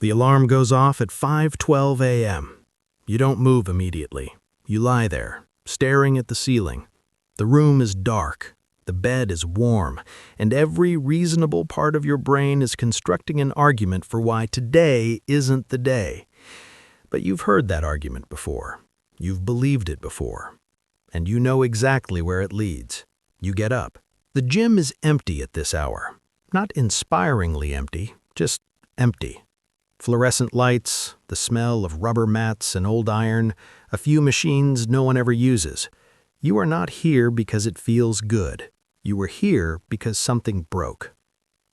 The alarm goes off at 5:12 a.m. You don't move immediately. You lie there, staring at the ceiling. The room is dark, the bed is warm, and every reasonable part of your brain is constructing an argument for why today isn't the day. But you've heard that argument before. You've believed it before. And you know exactly where it leads. You get up. The gym is empty at this hour. Not inspiringly empty, just empty. Fluorescent lights, the smell of rubber mats and old iron, a few machines no one ever uses. You are not here because it feels good. You were here because something broke.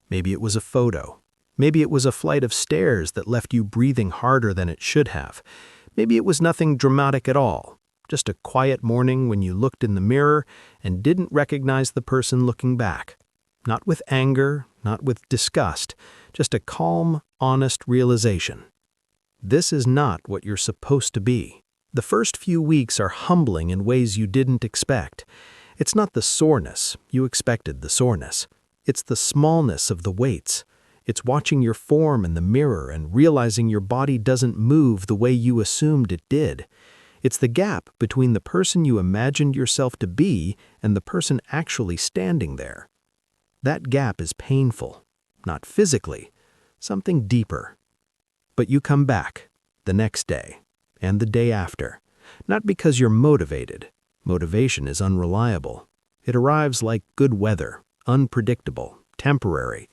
Maybe it was a photo. Maybe it was a flight of stairs that left you breathing harder than it should have. Maybe it was nothing dramatic at all. Just a quiet morning when you looked in the mirror and didn't recognize the person looking back. Not with anger, not with disgust, just a calm, honest realization. This is not what you're supposed to be. The first few weeks are humbling in ways you didn't expect. It's not the soreness, you expected the soreness. It's the smallness of the weights. It's watching your form in the mirror and realizing your body doesn't move the way you assumed it did. It's the gap between the person you imagined yourself to be and the person actually standing there. That gap is painful, not physically, something deeper. But you come back, the next day, and the day after, not because you're motivated. Motivation is unreliable. It arrives like good weather, unpredictable, temporary.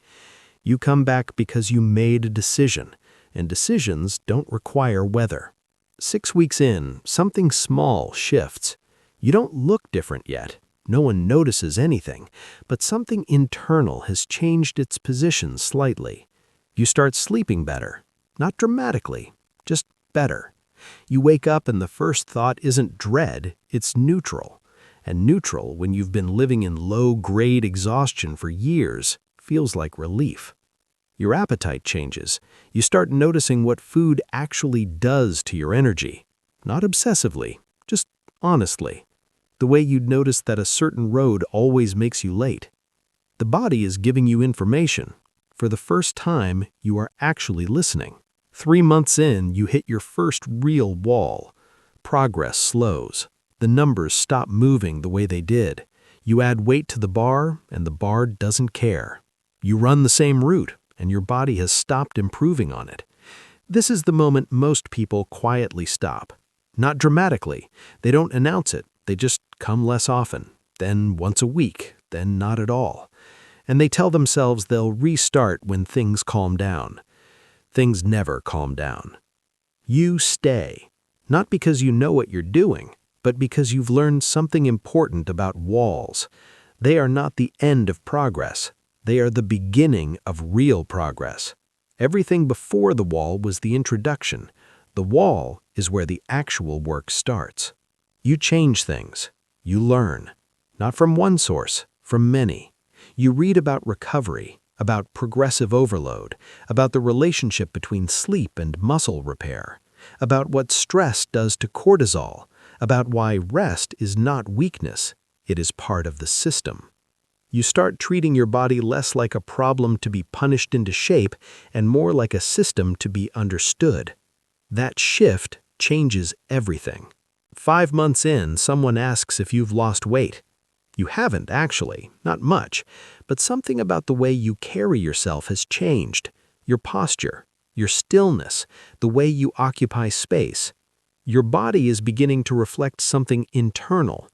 You come back because you made a decision, and decisions don't require weather. 6 weeks in, something small shifts. You don't look different yet. No one notices anything, but something internal has changed its position slightly. You start sleeping better, not dramatically, just better. You wake up and the first thought isn't dread, it's neutral. And neutral, when you've been living in low-grade exhaustion for years, feels like relief. Your appetite changes. You start noticing what food actually does to your energy. Not obsessively, just honestly. The way you'd notice that a certain road always makes you late. The body is giving you information. For the first time, you are actually listening. 3 months in, you hit your first real wall. Progress slows. The numbers stop moving the way they did. You add weight to the bar, and the bar doesn't care. You run the same route, and your body has stopped improving on it. This is the moment most people quietly stop. Not dramatically. They don't announce it. They just come less often, then once a week, then not at all. And they tell themselves they'll restart when things calm down. Things never calm down. You stay, not because you know what you're doing, but because you've learned something important about walls. They are not the end of progress. They are the beginning of real progress. Everything before the wall was the introduction. The wall is where the actual work starts. You change things. You learn. Not from one source, from many. You read about recovery, about progressive overload, about the relationship between sleep and muscle repair, about what stress does to cortisol, about why rest is not weakness, it is part of the system. You start treating your body less like a problem to be punished into shape and more like a system to be understood. That shift changes everything. 5 months in, someone asks if you've lost weight. You haven't, actually, not much, but something about the way you carry yourself has changed. Your posture, your stillness, the way you occupy space. Your body is beginning to reflect something internal,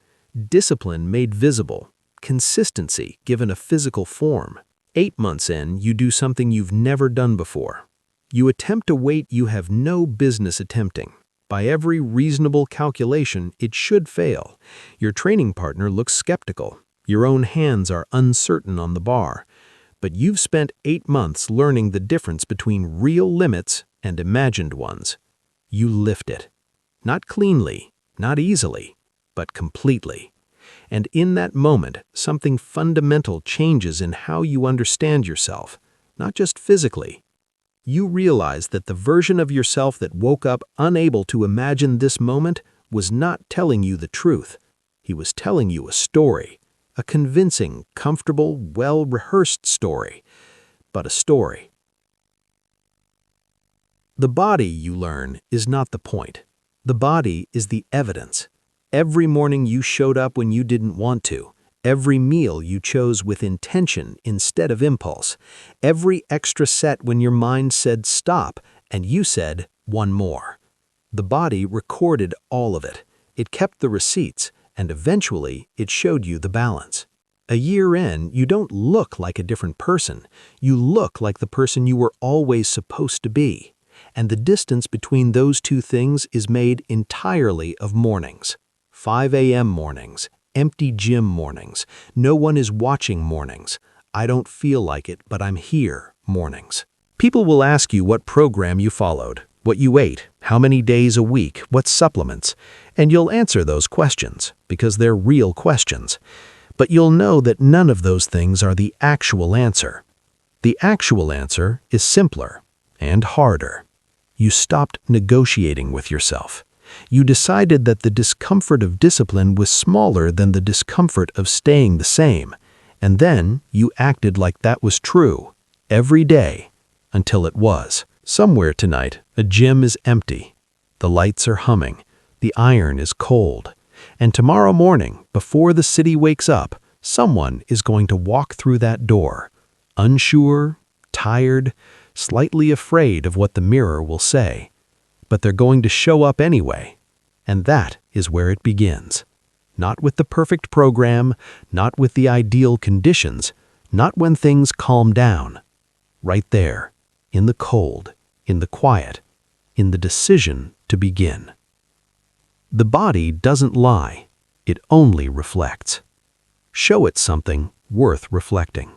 discipline made visible, consistency given a physical form. 8 months in, you do something you've never done before. You attempt a weight you have no business attempting. By every reasonable calculation, it should fail. Your training partner looks skeptical. Your own hands are uncertain on the bar. But you've spent 8 months learning the difference between real limits and imagined ones. You lift it. Not cleanly, not easily, but completely. And in that moment, something fundamental changes in how you understand yourself, not just physically. You realize that the version of yourself that woke up unable to imagine this moment was not telling you the truth. He was telling you a story, a convincing, comfortable, well-rehearsed story, but a story. The body, you learn, is not the point. The body is the evidence. Every morning you showed up when you didn't want to. Every meal you chose with intention instead of impulse. Every extra set when your mind said stop and you said one more. The body recorded all of it. It kept the receipts, and eventually it showed you the balance. A year in, you don't look like a different person. You look like the person you were always supposed to be. And the distance between those two things is made entirely of mornings. 5 a.m. mornings, empty gym mornings, no one is watching mornings, I don't feel like it, but I'm here mornings. People will ask you what program you followed, what you ate, how many days a week, what supplements, and you'll answer those questions because they're real questions. But you'll know that none of those things are the actual answer. The actual answer is simpler and harder. You stopped negotiating with yourself. You decided that the discomfort of discipline was smaller than the discomfort of staying the same, and then you acted like that was true every day until it was. Somewhere tonight, a gym is empty. The lights are humming. The iron is cold. And tomorrow morning, before the city wakes up, someone is going to walk through that door, unsure, tired, slightly afraid of what the mirror will say. But they're going to show up anyway. And that is where it begins. Not with the perfect program, not with the ideal conditions, not when things calm down. Right there, in the cold, in the quiet, in the decision to begin. The body doesn't lie, it only reflects. Show it something worth reflecting.